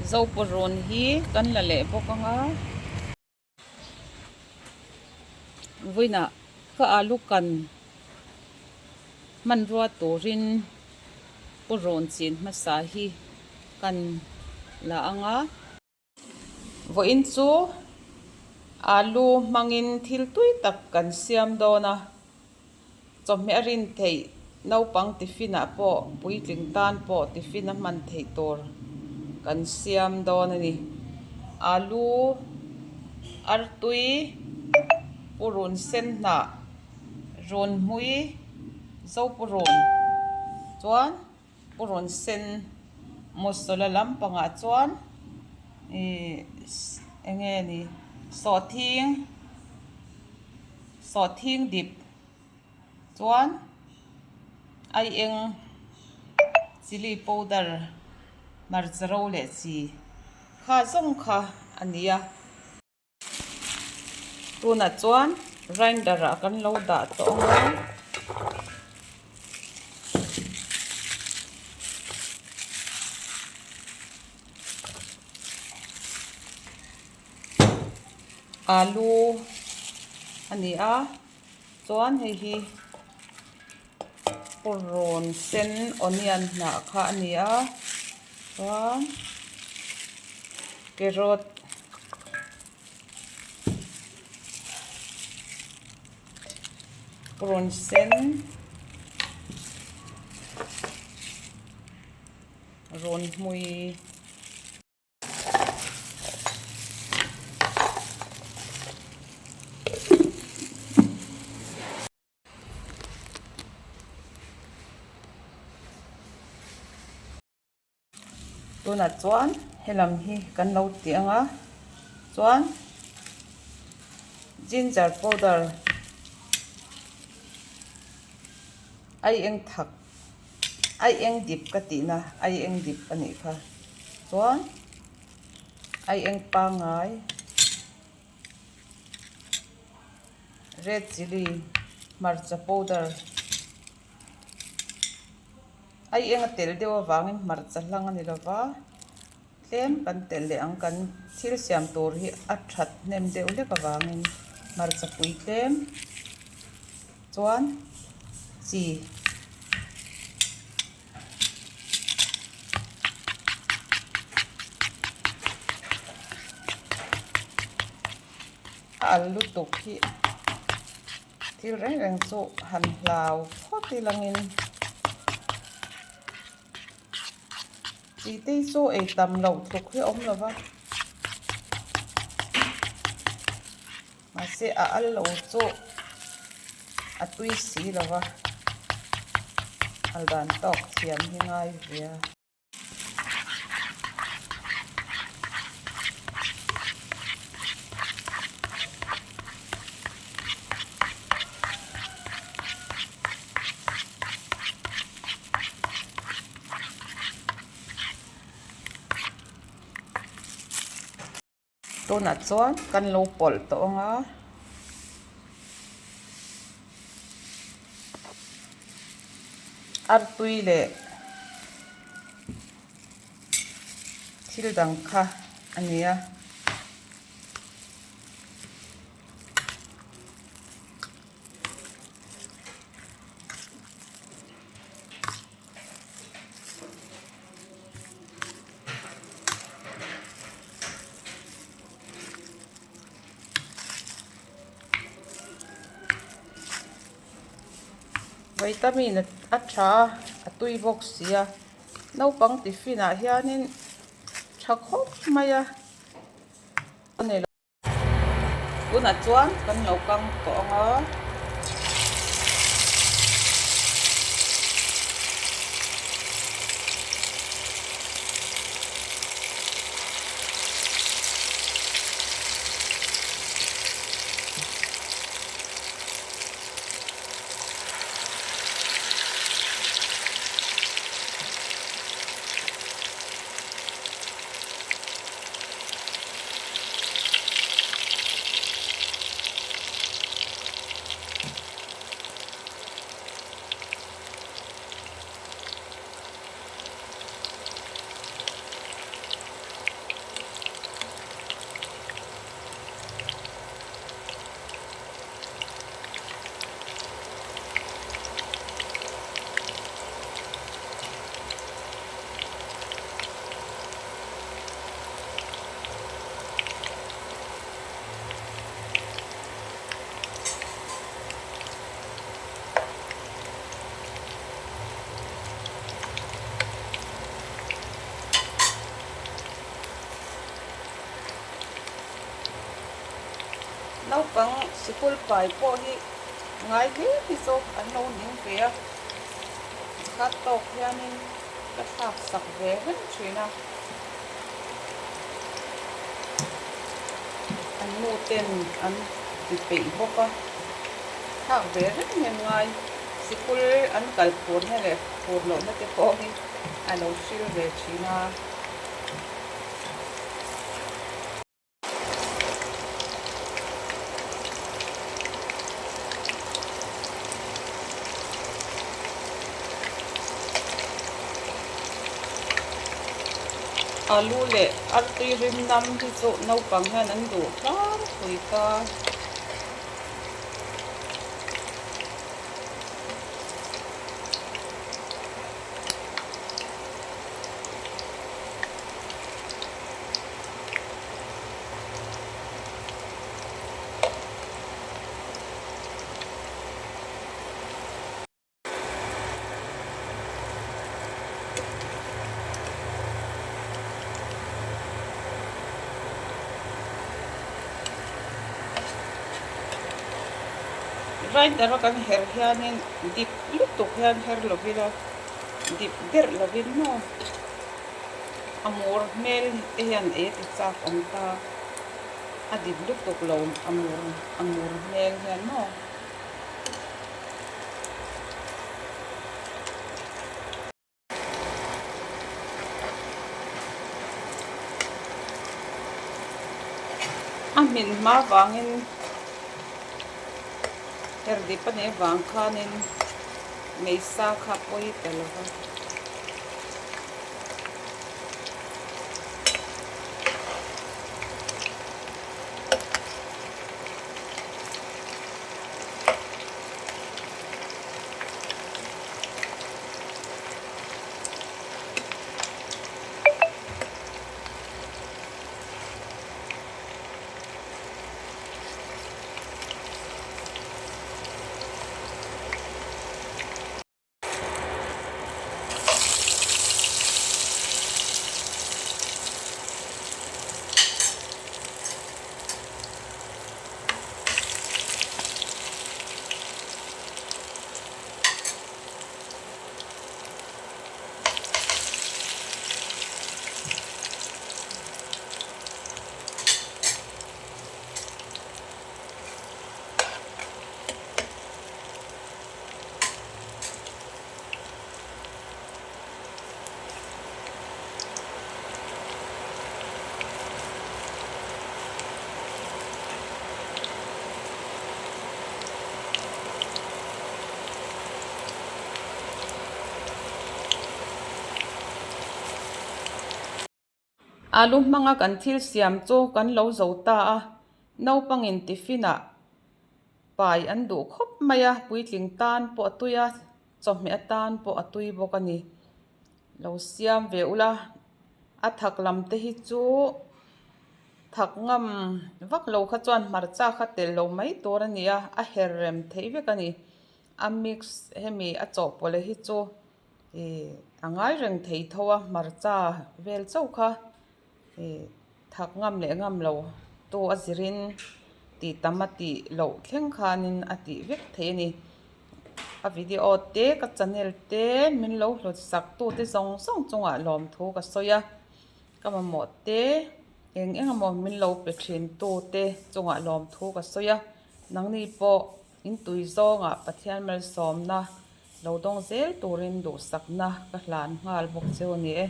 zo poron hi kan la le bawk anga voina ka alu kan man ruwa turin poron chin masa hi kan la anga vo in chu alu mangin thil tui tak kan siam dona chawhmeh a rin theih naupang tiffin ah pawh puitling tan pawh tiffin a man theih tur kan siam dawn ani alu artui purun sen hnah rawn hmui zo purun chuan purun sen mosola lampangah chuan enge ni sawthing dip chuan ai eng chili powder marcha ro le chi kha zong kha ania tuna chuan grinder ah kan lo dah tawng alu ani a chuan hi purun sen onion hnah kha ani a chuan carrot purun sen rawn hmui tuna chuan helam hi kan lo tianga chuan ginger powder ai eng thak ai eng dip ka ti na ai eng dip ani kha chuan ai eng pangai red chili marcha powder ai eng a tel deuh awangin marcha hlang ani lova tlem kan tel le ang kan thil siam tur hi a that hnem deuh lek awangin marcha pui tlem chuan chi alu tuk hi thil reng reng chu han hlau khawti langin chi te chu ei tam lo tuk hi om lova ma se a al lo chu a tui si lova aldan tok thiam hi ngai via tuna chuan kan lo pol tawnga artui le thil dang kha ania vitamin a tha a tui box sia naupang tiffin ah hianin tha khawp mai a tuna chuan kan lo kang tawng a naupang sikul pai pawh hi ngai hi zawk an lo ning ve a khat tawk hianin ka thlak sak ve hen thin a an nu ten an ti pei bawk a thak ve hen hen ngai sikul an kal phur he le phur lo na te pawh hi a lo hrilh ve thin a alu le artui rim nam hi chu naupang hian an duh tlar pui ka right dara kan her hianin dip lutuk hian her lovira dip der lovin no amur mel te hian e ti chak om ta a dip lutuk lo amur mel hian no amin ma wangin her dip ane wang khanin meisa kha poi telova alu hmanga kan thil siam chu kan lo zota a naupangin tiffin a pai an duh khawp mai a puitling tan pawh a tui a chawhmeh a tan pawh a tui bawk ani lo siam ve ula a thak lam te hi chu thak ngam vak lo kha chuan hmarcha kha tel lo mai tur ani a her rem thei vek ani a mix hemi a chaw pawlh hi chu angai reng thei thowa hmarcha vel chau kha thak ngam le ngam lo tu a zirin ti tamati lo thleng khanin a ti vek thei ani a video te ka channel te min lo hlut sak tu te zong zong chunga lawm thu ka soya kamamo te engemaw min lo pe thin tu te chunga lawm thu ka soya nangni pawh in tui zonga pathian mel somna lo dong zel turin du sakna ka hlan ngal bawk chu ni e